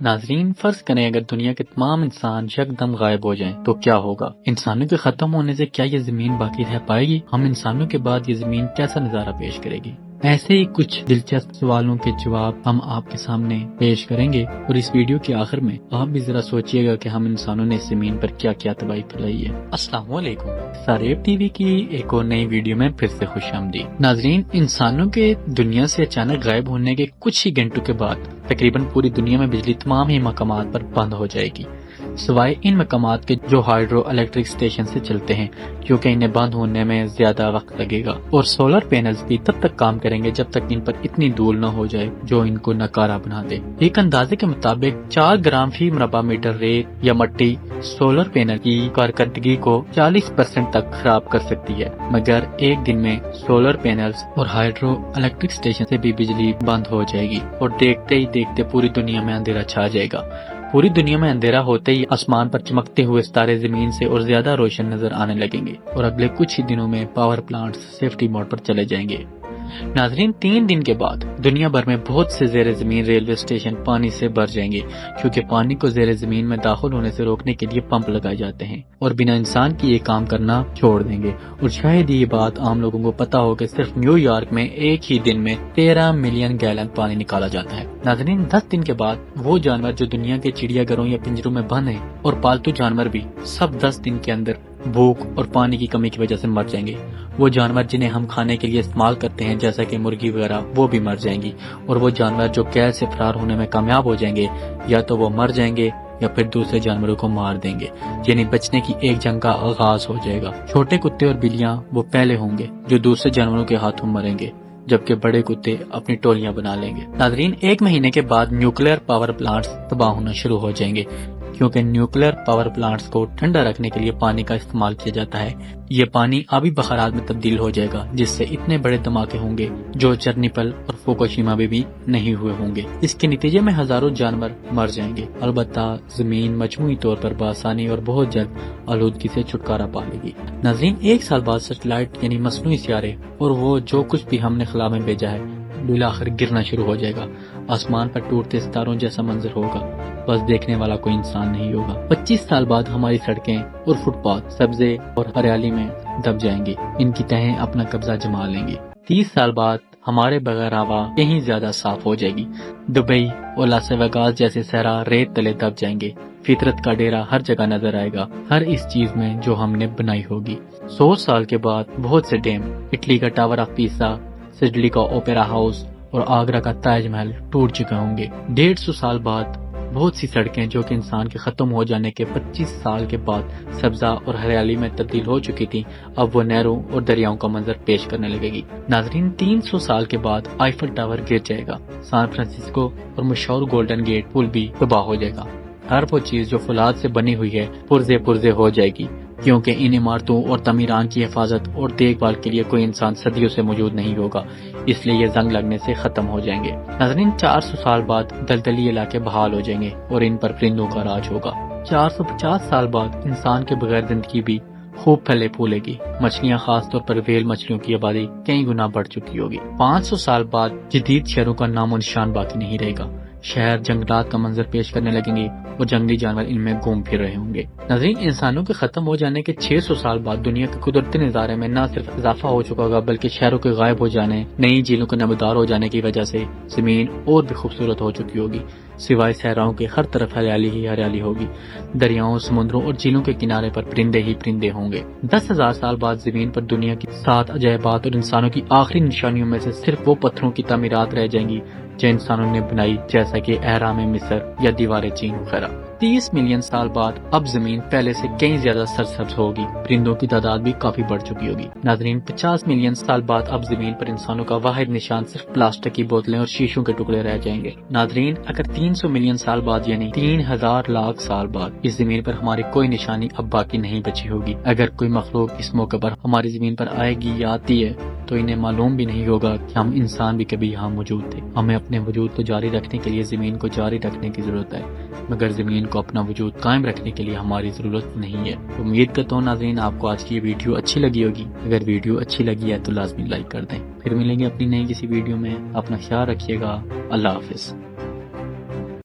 ناظرین، فرض کریں اگر دنیا کے تمام انسان یکدم غائب ہو جائیں تو کیا ہوگا؟ انسانوں کے ختم ہونے سے کیا یہ زمین باقی رہ پائے گی؟ ہم انسانوں کے بعد یہ زمین کیسا نظارہ پیش کرے گی؟ ایسے ہی کچھ دلچسپ سوالوں کے جواب ہم آپ کے سامنے پیش کریں گے، اور اس ویڈیو کے آخر میں آپ بھی ذرا سوچئے گا کہ ہم انسانوں نے اس زمین پر کیا کیا تباہی پھیلائی ہے۔ السلام علیکم، ساریب ٹی وی کی ایک اور نئی ویڈیو میں پھر سے خوش آمدید۔ ناظرین، انسانوں کے دنیا سے اچانک غائب ہونے کے کچھ ہی گھنٹوں کے بعد تقریباً پوری دنیا میں بجلی تمام ہی مقامات پر بند ہو جائے گی، سوائے ان مقامات کے جو ہائیڈرو الیکٹرک اسٹیشن سے چلتے ہیں، کیونکہ انہیں بند ہونے میں زیادہ وقت لگے گا، اور سولر پینلز بھی تب تک کام کریں گے جب تک ان پر اتنی دھول نہ ہو جائے جو ان کو ناکارہ بنا دے۔ ایک اندازے کے مطابق 4 گرام فی مربع میٹر ریت یا مٹی سولر پینل کی کارکردگی کو 40% تک خراب کر سکتی ہے، مگر ایک دن میں سولر پینلز اور ہائیڈرو الیکٹرک اسٹیشن سے بھی بجلی بند ہو جائے گی، اور دیکھتے ہی دیکھتے پوری دنیا میں اندھیرا چھا جائے گا۔ پوری دنیا میں اندھیرا ہوتے ہی آسمان پر چمکتے ہوئے ستارے زمین سے اور زیادہ روشن نظر آنے لگیں گے، اور اگلے کچھ ہی دنوں میں پاور پلانٹس سیفٹی موڈ پر چلے جائیں گے۔ ناظرین، 3 دن کے بعد دنیا بھر میں بہت سے زیر زمین ریلوے اسٹیشن پانی سے بھر جائیں گے، کیونکہ پانی کو زیر زمین میں داخل ہونے سے روکنے کے لیے پمپ لگائے جاتے ہیں، اور بنا انسان کی یہ کام کرنا چھوڑ دیں گے۔ اور شاید یہ بات عام لوگوں کو پتا ہو کہ صرف نیو یارک میں ایک ہی دن میں 13 ملین گیلن پانی نکالا جاتا ہے۔ ناظرین، 10 دن کے بعد وہ جانور جو دنیا کے چڑیا گھروں یا پنجروں میں بند ہیں، اور پالتو جانور بھی، سب 10 دن کے اندر بھوک اور پانی کی کمی کی وجہ سے مر جائیں گے۔ وہ جانور جنہیں ہم کھانے کے لیے استعمال کرتے ہیں جیسا کہ مرغی وغیرہ، وہ بھی مر جائیں گی، اور وہ جانور جو قید سے فرار ہونے میں کامیاب ہو جائیں گے، یا تو وہ مر جائیں گے یا پھر دوسرے جانوروں کو مار دیں گے، یعنی بچنے کی ایک جنگ کا آغاز ہو جائے گا۔ چھوٹے کتے اور بلیاں وہ پہلے ہوں گے جو دوسرے جانوروں کے ہاتھوں مریں گے، جبکہ بڑے کتے اپنی ٹولیاں بنا لیں گے۔ ناظرین، 1 مہینے کے بعد نیوکلیر پاور پلانٹس تباہ ہونا شروع ہو جائیں گے، کیونکہ نیوکلیر پاور پلانٹس کو ٹھنڈا رکھنے کے لیے پانی کا استعمال کیا جاتا ہے۔ یہ پانی آبی بخارات میں تبدیل ہو جائے گا، جس سے اتنے بڑے دھماکے ہوں گے جو چرنیپل اور فوکوشیما میں بھی نہیں ہوئے ہوں گے۔ اس کے نتیجے میں ہزاروں جانور مر جائیں گے۔ البتہ زمین مجموعی طور پر بآسانی اور بہت جلد آلودگی سے چھٹکارا پا لے گی۔ ناظرین، 1 سال بعد سیٹلائٹ یعنی مصنوعی سیارے اور وہ جو کچھ بھی ہم نے خلا میں بھیجا ہے بالآخر گرنا شروع ہو جائے گا۔ آسمان پر ٹوٹتے ستاروں جیسا منظر ہوگا، بس دیکھنے والا کوئی انسان نہیں ہوگا۔ 25 سال بعد ہماری سڑکیں اور فٹ پاتھ سبزے اور ہریالی میں دب جائیں گے، ان کی تہیں اپنا قبضہ جما لیں گی۔ 30 سال بعد ہمارے بغیر ہوا کہیں زیادہ صاف ہو جائے گی۔ دبئی اور لاس ویگاس جیسے صحرا ریت تلے دب جائیں گے۔ فطرت کا ڈیرا ہر جگہ نظر آئے گا، ہر اس چیز میں جو ہم نے بنائی ہوگی۔ 100 سال کے بعد بہت سے ڈیم، اٹلی کا ٹاور آف پیسا، سڈلی کا اوپیرا ہاؤس اور آگرہ کا تاج محل ٹوٹ چکے ہوں گے۔ 150 سال بعد بہت سی سڑکیں جو کہ انسان کے ختم ہو جانے کے 25 سال کے بعد سبزہ اور ہریالی میں تبدیل ہو چکی تھی، اب وہ نہروں اور دریاؤں کا منظر پیش کرنے لگے گی۔ ناظرین، 300 سال کے بعد آئیفل ٹاور گر جائے گا، سان فرانسسکو اور مشہور گولڈن گیٹ پل بھی تباہ ہو جائے گا۔ ہر وہ چیز جو فولاد سے بنی ہوئی ہے پرزے ہو جائے گی، کیونکہ ان عمارتوں اور تعمیرات کی حفاظت اور دیکھ بھال کے لیے کوئی انسان صدیوں سے موجود نہیں ہوگا، اس لیے یہ زنگ لگنے سے ختم ہو جائیں گے۔ ناظرین، 400 سال بعد دلدلی علاقے بحال ہو جائیں گے اور ان پر پرندوں کا راج ہوگا۔ 450 سال بعد انسان کے بغیر زندگی بھی خوب پھلے پھولے گی۔ مچھلیاں، خاص طور پر ویل مچھلیوں کی آبادی کئی گنا بڑھ چکی ہوگی۔ 500 سال بعد جدید شہروں کا نام و نشان باقی نہیں رہے گا۔ شہر جنگلات کا منظر پیش کرنے لگیں گے اور جنگلی جانور ان میں گھوم پھر رہے ہوں گے۔ ناظرین، انسانوں کے ختم ہو جانے کے 600 سال بعد دنیا کے قدرتی نظارے میں نہ صرف اضافہ ہو چکا ہوگا، بلکہ شہروں کے غائب ہو جانے، نئی جھیلوں کے نمودار ہو جانے کی وجہ سے زمین اور بھی خوبصورت ہو چکی ہوگی۔ سوائے صحراؤں کے ہر طرف ہریالی ہی ہریالی ہوگی۔ دریاؤں، سمندروں اور جھیلوں کے کنارے پر پرندے ہی پرندے ہوں گے۔ 10,000 سال بعد زمین پر دنیا کی 7 عجائبات اور انسانوں کی آخری نشانیوں میں سے صرف وہ پتھروں کی تعمیرات رہ جائیں گی جو انسانوں نے بنائی، جیسا کہ اہرام مصر یا دیوار چین وغیرہ۔ 30 ملین سال بعد اب زمین پہلے سے کہیں زیادہ سرسبز ہوگی، پرندوں کی تعداد بھی کافی بڑھ چکی ہوگی۔ ناظرین، 50 ملین سال بعد اب زمین پر انسانوں کا واحد نشان صرف پلاسٹک کی بوتلیں اور شیشوں کے ٹکڑے رہ جائیں گے۔ ناظرین، اگر 300 ملین سال بعد یعنی 3,000 لاکھ سال بعد اس زمین پر ہماری کوئی نشانی اب باقی نہیں بچی ہوگی، اگر کوئی مخلوق اس موقع پر ہماری زمین پر آئے گی یا آتی ہے تو انہیں معلوم بھی نہیں ہوگا کہ ہم انسان بھی کبھی یہاں موجود تھے۔ ہمیں اپنے وجود کو جاری رکھنے کے لیے زمین کو جاری رکھنے کی ضرورت ہے، مگر زمین کو اپنا وجود قائم رکھنے کے لیے ہماری ضرورت نہیں ہے۔ امید کرتا ہوں ناظرین آپ کو آج کی یہ ویڈیو اچھی لگی ہوگی۔ اگر ویڈیو اچھی لگی ہے تو لازمی لائک کر دیں۔ پھر ملیں گے اپنی نئی کسی ویڈیو میں، اپنا خیال رکھیے گا۔ اللہ حافظ۔